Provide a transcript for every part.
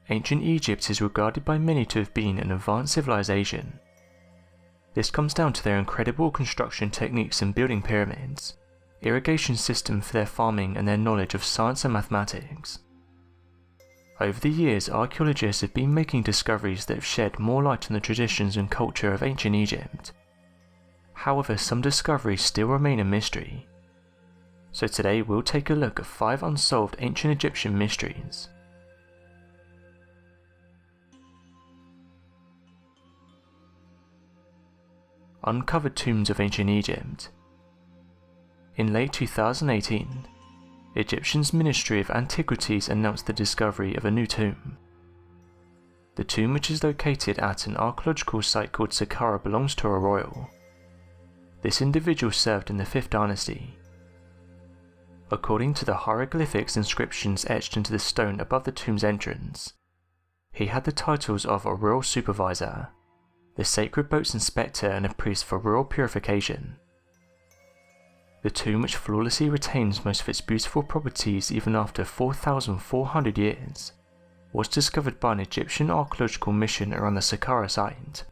ancient Egypt is regarded by many to have been an advanced civilization. This comes down to their incredible construction techniques in building pyramids, irrigation system for their farming, and their knowledge of science and mathematics. Over the years, archaeologists have been making discoveries that have shed more light on the traditions and culture of ancient Egypt. However, some discoveries still remain a mystery. So today we'll take a look at 5 unsolved ancient Egyptian mysteries. Uncovered tombs of ancient Egypt. In late 2018, Egyptian's Ministry of Antiquities announced the discovery of a new tomb. The tomb, which is located at an archaeological site called Saqqara, belongs to a royal. This individual served in the 5th dynasty. According to the hieroglyphics inscriptions etched into the stone above the tomb's entrance, he had the titles of a royal supervisor, the sacred boat's inspector, and a priest for royal purification. The tomb, which flawlessly retains most of its beautiful properties even after 4,400 years, was discovered by an Egyptian archaeological mission around the Saqqara site,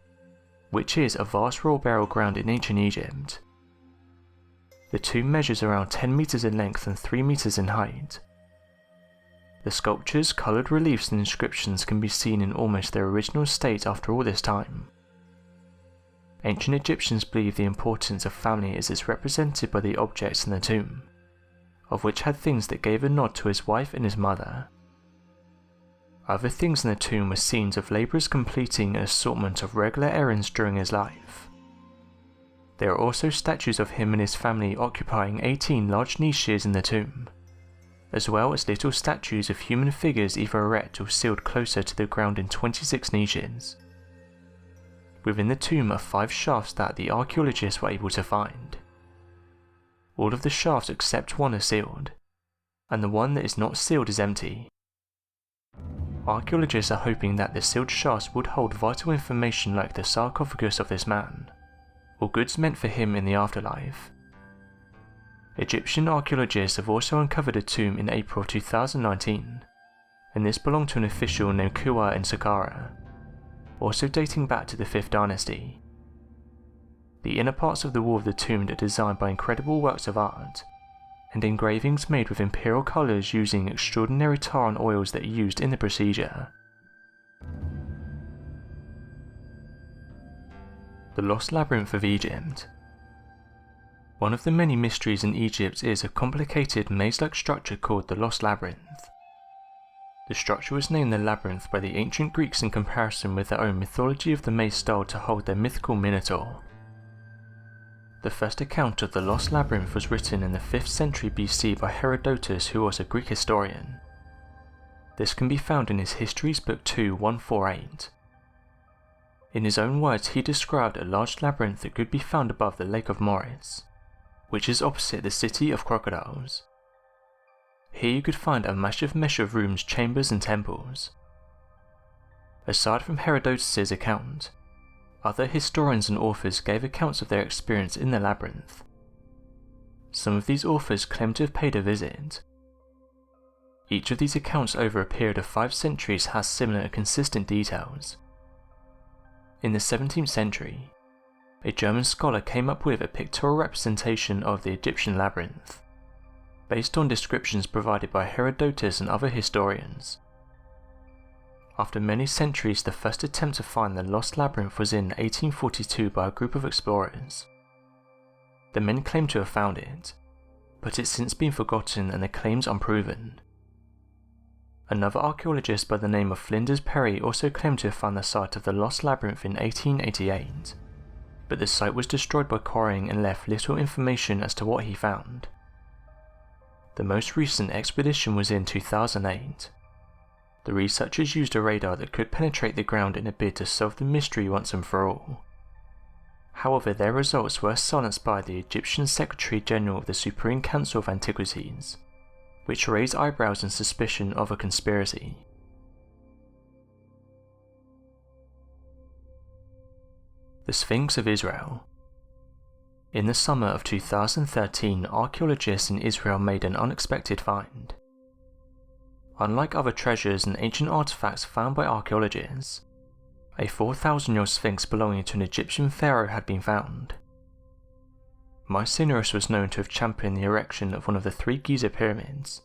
which is a vast royal burial ground in ancient Egypt. The tomb measures around 10 meters in length and 3 meters in height. The sculptures, coloured reliefs and inscriptions can be seen in almost their original state after all this time. Ancient Egyptians believed the importance of family as it's represented by the objects in the tomb, of which had things that gave a nod to his wife and his mother. Other things in the tomb were scenes of labourers completing an assortment of regular errands during his life. There are also statues of him and his family occupying 18 large niches in the tomb, as well as little statues of human figures either erect or sealed closer to the ground in 26 niches. Within the tomb are 5 shafts that the archaeologists were able to find. All of the shafts except one are sealed, and the one that is not sealed is empty. Archaeologists are hoping that the sealed shafts would hold vital information like the sarcophagus of this man, or goods meant for him in the afterlife. Egyptian archaeologists have also uncovered a tomb in April 2019, and this belonged to an official named Kuwa in Saqqara, also dating back to the 5th dynasty. The inner parts of the wall of the tomb are designed by incredible works of art, and engravings made with imperial colours using extraordinary tar and oils that are used in the procedure. The Lost Labyrinth of Egypt. One of the many mysteries in Egypt is a complicated maze-like structure called the Lost Labyrinth. The structure was named the Labyrinth by the ancient Greeks in comparison with their own mythology of the maze style to hold their mythical Minotaur. The first account of the Lost Labyrinth was written in the 5th century BC by Herodotus, who was a Greek historian. This can be found in his Histories Book 2, 148. In his own words, he described a large labyrinth that could be found above the Lake of Moris, which is opposite the City of Crocodiles. Here you could find a massive mesh of rooms, chambers and temples. Aside from Herodotus' account, other historians and authors gave accounts of their experience in the labyrinth. Some of these authors claim to have paid a visit. Each of these accounts over a period of 5 centuries has similar and consistent details. In the 17th century, a German scholar came up with a pictorial representation of the Egyptian labyrinth, based on descriptions provided by Herodotus and other historians. After many centuries, the first attempt to find the Lost Labyrinth was in 1842 by a group of explorers. The men claimed to have found it, but it's since been forgotten and the claims unproven. Another archaeologist by the name of Flinders Perry also claimed to have found the site of the Lost Labyrinth in 1888, but the site was destroyed by quarrying and left little information as to what he found. The most recent expedition was in 2008. The researchers used a radar that could penetrate the ground in a bid to solve the mystery once and for all. However, their results were silenced by the Egyptian Secretary General of the Supreme Council of Antiquities, which raised eyebrows and suspicion of a conspiracy. The Sphinx of Israel. In the summer of 2013, archaeologists in Israel made an unexpected find. Unlike other treasures and ancient artifacts found by archaeologists, a 4,000-year-old sphinx belonging to an Egyptian pharaoh had been found. Mycerinus was known to have championed the erection of one of the 3 Giza pyramids,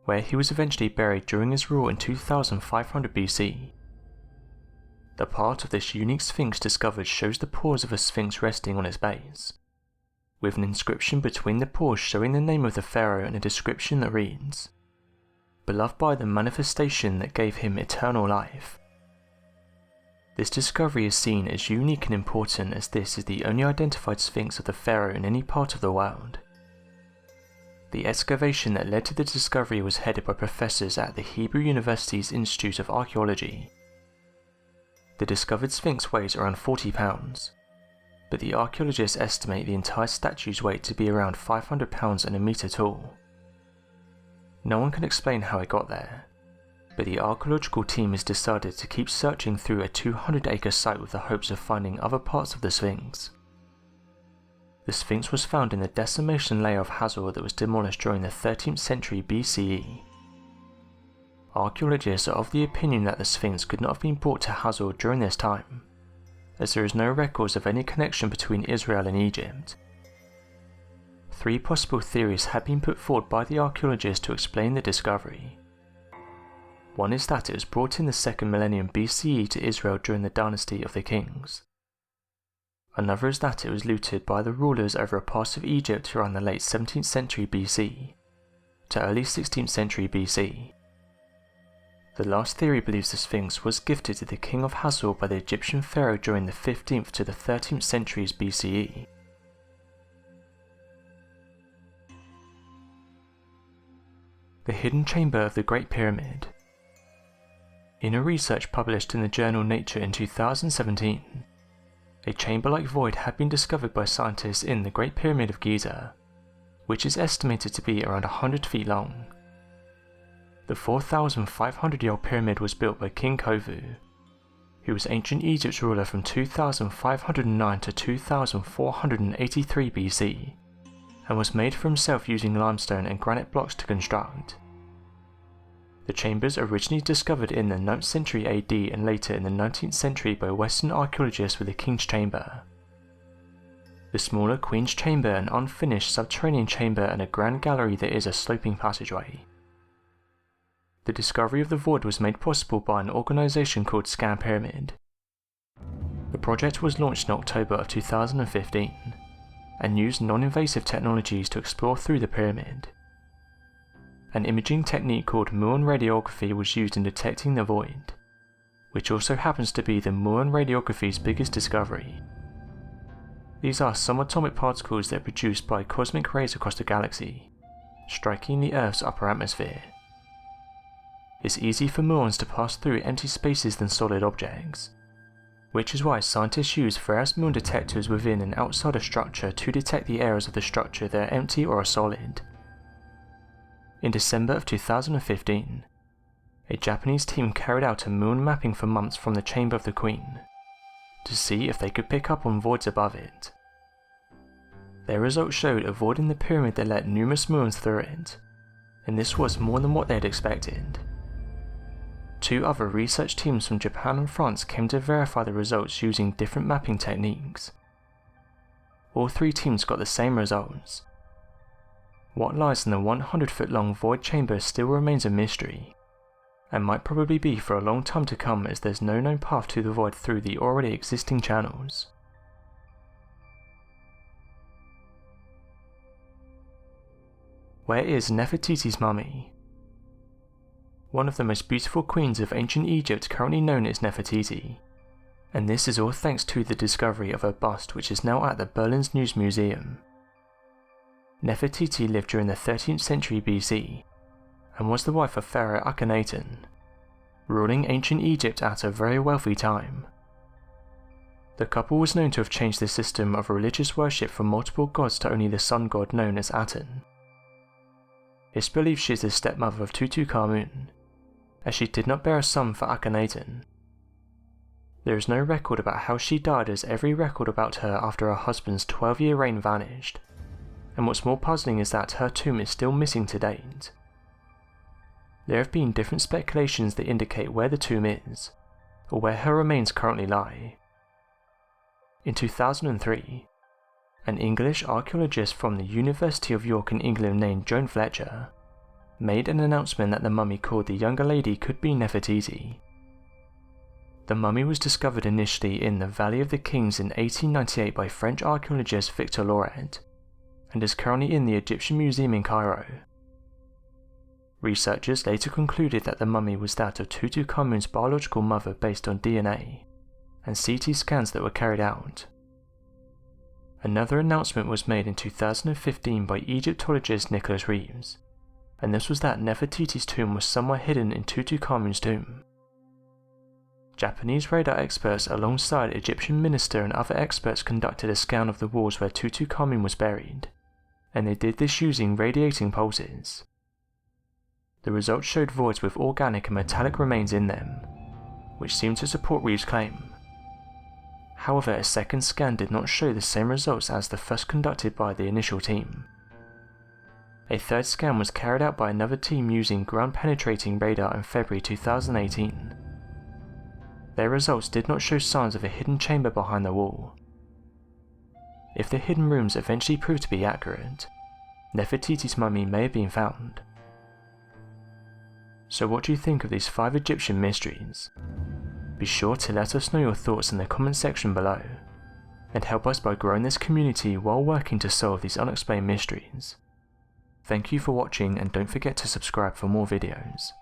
where he was eventually buried during his rule in 2500 BC. The part of this unique sphinx discovered shows the paws of a sphinx resting on its base, with an inscription between the paws showing the name of the pharaoh and a description that reads, "Beloved by the manifestation that gave him eternal life." This discovery is seen as unique and important as this is the only identified sphinx of the pharaoh in any part of the world. The excavation that led to the discovery was headed by professors at the Hebrew University's Institute of Archaeology. The discovered sphinx weighs around 40 pounds, but the archaeologists estimate the entire statue's weight to be around 500 pounds and a metre tall. No one can explain how it got there, but the archaeological team has decided to keep searching through a 200-acre site with the hopes of finding other parts of the Sphinx. The Sphinx was found in the decimation layer of Hazor that was demolished during the 13th century BCE. Archaeologists are of the opinion that the Sphinx could not have been brought to Hazor during this time, as there is no records of any connection between Israel and Egypt. 3 possible theories have been put forward by the archaeologists to explain the discovery. One is that it was brought in the 2nd millennium BCE to Israel during the dynasty of the kings. Another is that it was looted by the rulers over a part of Egypt around the late 17th century BC to early 16th century BC. The last theory believes the Sphinx was gifted to the king of Hazor by the Egyptian pharaoh during the 15th to the 13th centuries BCE. The hidden chamber of the Great Pyramid. In a research published in the journal Nature in 2017, a chamber-like void had been discovered by scientists in the Great Pyramid of Giza, which is estimated to be around 100 feet long. The 4,500-year-old pyramid was built by King Khufu, who was ancient Egypt's ruler from 2509 to 2483 BC, and was made for himself using limestone and granite blocks to construct. The chambers originally discovered in the 9th century AD and later in the 19th century by Western archaeologists were the King's Chamber, the smaller Queen's Chamber, an unfinished subterranean chamber, and a grand gallery that is a sloping passageway. The discovery of the void was made possible by an organisation called Scan Pyramid. The project was launched in October of 2015 and used non-invasive technologies to explore through the pyramid. An imaging technique called muon radiography was used in detecting the void, which also happens to be the muon radiography's biggest discovery. These are subatomic particles that are produced by cosmic rays across the galaxy, striking the Earth's upper atmosphere. It's easier for muons to pass through empty spaces than solid objects, which is why scientists use various muon detectors within and outside a structure to detect the areas of the structure that are empty or are solid. In December of 2015, a Japanese team carried out a muon mapping for months from the Chamber of the Queen, to see if they could pick up on voids above it. Their results showed a void in the pyramid that let numerous muons through it, and this was more than what they had expected. 2 other research teams from Japan and France came to verify the results using different mapping techniques. All 3 teams got the same results. What lies in the 100-foot-long void chamber still remains a mystery, and might probably be for a long time to come as there's no known path to the void through the already existing channels. Where is Nefertiti's mummy? One of the most beautiful queens of ancient Egypt currently known is Nefertiti, and this is all thanks to the discovery of her bust, which is now at the Berlin's News Museum. Nefertiti lived during the 13th century BC, and was the wife of Pharaoh Akhenaten, ruling ancient Egypt at a very wealthy time. The couple was known to have changed the system of religious worship from multiple gods to only the sun god known as Aten. It's believed she is the stepmother of Tutankhamun, as she did not bear a son for Akhenaten. There is no record about how she died, as every record about her after her husband's 12-year reign vanished, and what's more puzzling is that her tomb is still missing to date. There have been different speculations that indicate where the tomb is, or where her remains currently lie. In 2003, an English archaeologist from the University of York in England named Joan Fletcher made an announcement that the mummy called the younger lady could be Nefertiti. The mummy was discovered initially in the Valley of the Kings in 1898 by French archaeologist Victor Loret, and is currently in the Egyptian Museum in Cairo. Researchers later concluded that the mummy was that of Tutankhamun's biological mother based on DNA and CT scans that were carried out. Another announcement was made in 2015 by Egyptologist Nicholas Reeves, and this was that Nefertiti's tomb was somewhere hidden in Tutankhamun's tomb. Japanese radar experts alongside Egyptian minister and other experts conducted a scan of the walls where Tutankhamun was buried, and they did this using radiating pulses. The results showed voids with organic and metallic remains in them, which seemed to support Reeves' claim. However, a second scan did not show the same results as the first conducted by the initial team. A third scan was carried out by another team using ground-penetrating radar in February 2018. Their results did not show signs of a hidden chamber behind the wall. If the hidden rooms eventually proved to be accurate, Nefertiti's mummy may have been found. So what do you think of these 5 Egyptian mysteries? Be sure to let us know your thoughts in the comment section below, and help us by growing this community while working to solve these unexplained mysteries. Thank you for watching, and don't forget to subscribe for more videos.